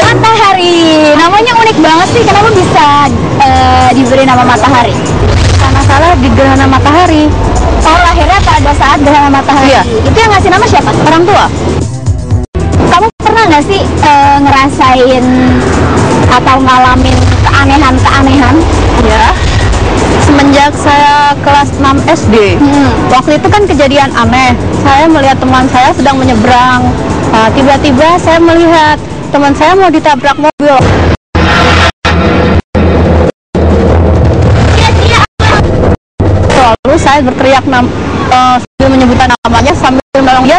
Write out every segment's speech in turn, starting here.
Matahari, namanya unik banget sih. Kenapa bisa diberi nama matahari? Karena salah di gerhana matahari. Oh, lahirnya pada saat gerhana matahari. Iya. Itu yang ngasih nama siapa? Orang tua. Kamu pernah nggak sih ngerasain atau ngalamin keanehan-keanehan? Ya. Semenjak saya kelas 6 SD. Waktu itu kan kejadian aneh. Saya melihat teman saya sedang menyeberang. Tiba-tiba saya melihat teman saya mau ditabrak mobil. Lalu saya berteriak sambil menyebutkan namanya, sambil mendorong dia,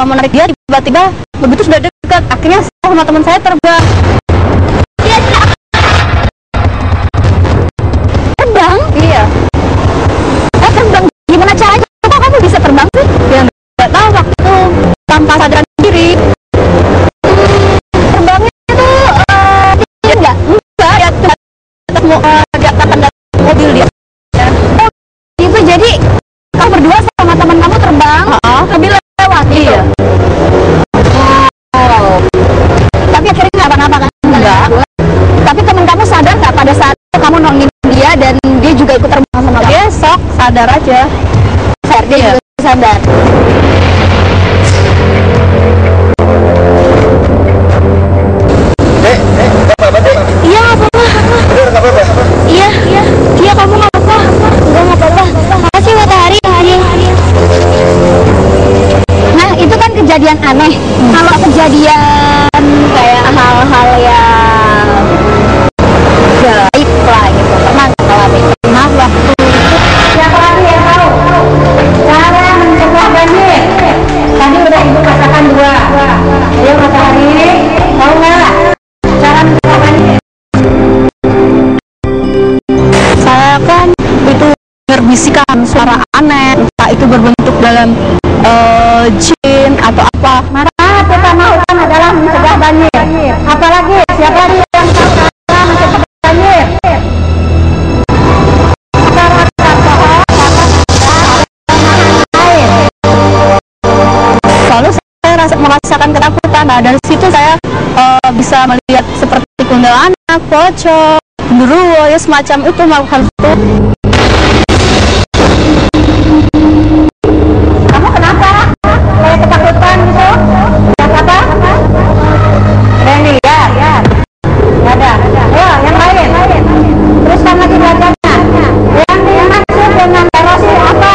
menarik dia. Tiba-tiba begitu sudah dekat, akhirnya saya sama teman saya terbang. Terbang? Iya. Terbang? Gimana caranya? Kok kamu bisa terbang sih? Ya nggak tahu, waktu itu tanpa sadar diri. Terbangnya itu enggak Ya, di atas mobil dia. itu, jadi kamu berdua sama teman kamu terbang, mobil lewat gitu? Iya. Oh. Tapi akhirnya nggak apa-apa kan? Enggak. Tapi teman kamu sadar nggak pada saat kamu nolongin dia dan dia juga ikut terbang sama kamu? Dia sok sadar aja. Dia Iya. juga sadar. Iya, nggak apa-apa. Iya, kamu nggak apa-apa. Nggak apa-apa. Makasih matahari. Nah, itu kan kejadian aneh. Kalau kejadian kayak hal-hal yang gaib lah gitu, pernah nggak ngalamin? Nah, waktu Siapa lagi yang tahu cara mencegah banjir? Tadi udah ibu katakan 2. Ayo matahari, tahu nggak cara mencegah banjir? saya kan itu berbisikan suara aneh, entah itu berbentuk dalam jin atau apa. Maka utama adalah mencegah banjir. Apalagi siapa lagi yang tahu cara mencegah banjir? Lalu saya merasakan ketakutan. Nah, dari situ saya bisa melihat seperti kuntilanak, pocong, genderuwo, ya semacam itu, makhluk itu. Kamu kenapa? Kayak ketakutan gitu? Lihat apa? Ada yang lihat? Nggak ada. Ayo, yang lain. Teruskan lagi belajarnya. Yang dimaksud dengan erosi apa?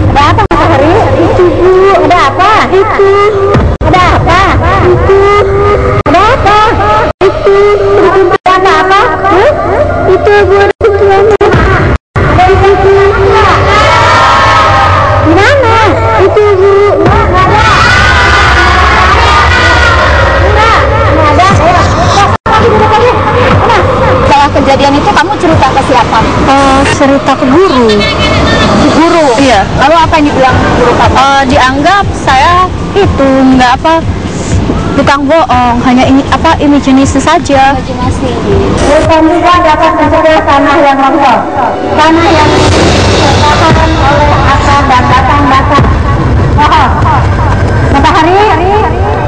Ada apa matahari? Itu Bu. Ada apa? Itu. Ada apa? Itu. Ada apa? Itu. Ada apa? Itu Bu. Itu ada itu Bu. Di mana? Itu Bu. Nggak ada. Nggak ada. Setelah kejadian itu kamu cerita ke siapa? Cerita ke guru. Guru. Iya. Lalu apa yang dibilang guru kamu? Dianggap saya itu nggak tukang bohong, hanya ini imajinasi saja. Imajinasi. Hutan juga dapat mencegah tanah yang longsor. Tanah yang tertahan oleh akar dan batang-batang pohon.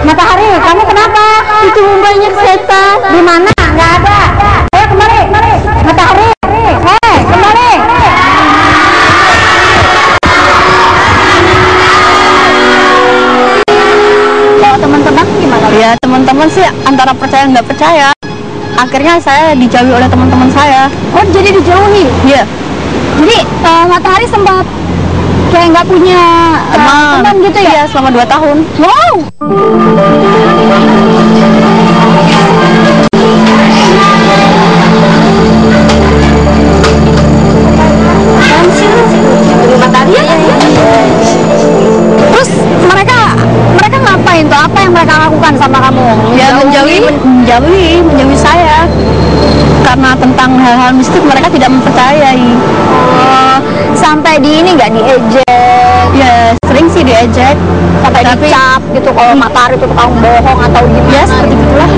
Matahari, kamu kenapa? Itu banyak setan. Di mana? Nggak ada. Ayo kemari. Matahari. Kemari. Kalau teman-teman gimana? Ya, teman-teman sih antara percaya nggak percaya. Akhirnya saya dijauhi oleh teman-teman saya. Oh, jadi dijauhi. Iya. Jadi matahari sempat kayak nggak punya teman gitu ya? Iya, selama 2 tahun. Wow. Matahari ya? Terus mereka ngapain tuh? Apa yang mereka lakukan sama kamu? Ya, menjauhi saya. Karena tentang hal-hal mistik mereka tidak mempercayai. Sampai di ini nggak diejek? Ya, sering sih sih diejek, sampai dicap gitu kalau Matahari itu tukang bohong atau gimana. Ya seperti itulah.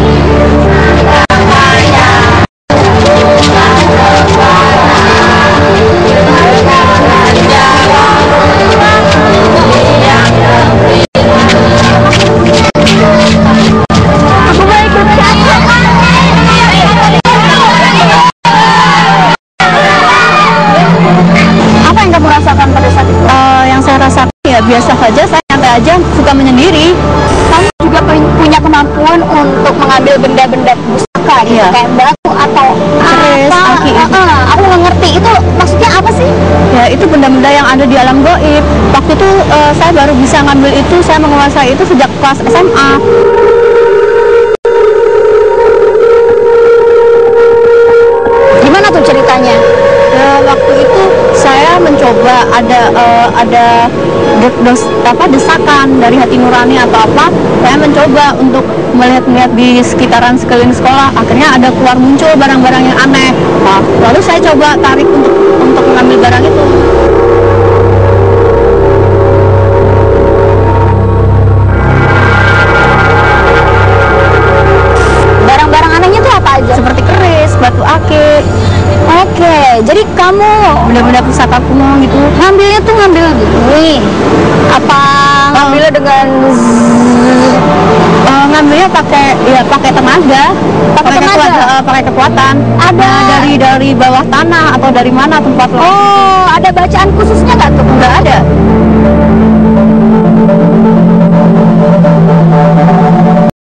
Apa yang kamu rasakan pada saat itu? Yang saya rasakan ya biasa saja, saya nyantai aja, suka menyendiri. Kamu juga punya kemampuan untuk mengambil benda-benda pusaka gitu, Iya. kayak batu atau Keris, apa? aki itu. Aku nggak ngerti itu maksudnya apa sih? Ya itu benda-benda yang ada di alam gaib. Waktu itu saya baru bisa ngambil itu, saya menguasai itu sejak kelas SMA. Gimana tuh ceritanya? Waktu itu saya mencoba ada desakan dari hati nurani atau apa. Saya mencoba untuk melihat-lihat di sekitaran sekeliling sekolah. Akhirnya ada keluar muncul barang-barang yang aneh. Nah, lalu saya coba tarik untuk mengambil barang itu. Barang-barang anehnya tuh apa aja? Seperti keris, batu akik, Oke, jadi kamu benda-benda pusaka kuno gitu. ngambilnya tuh ngambil gini apa ngambilnya dengan Ngambilnya pakai tenaga, pakai kekuatan. Ada Dari bawah tanah atau dari mana tempat lo? oh ada bacaan khususnya nggak tuh? Nggak ada.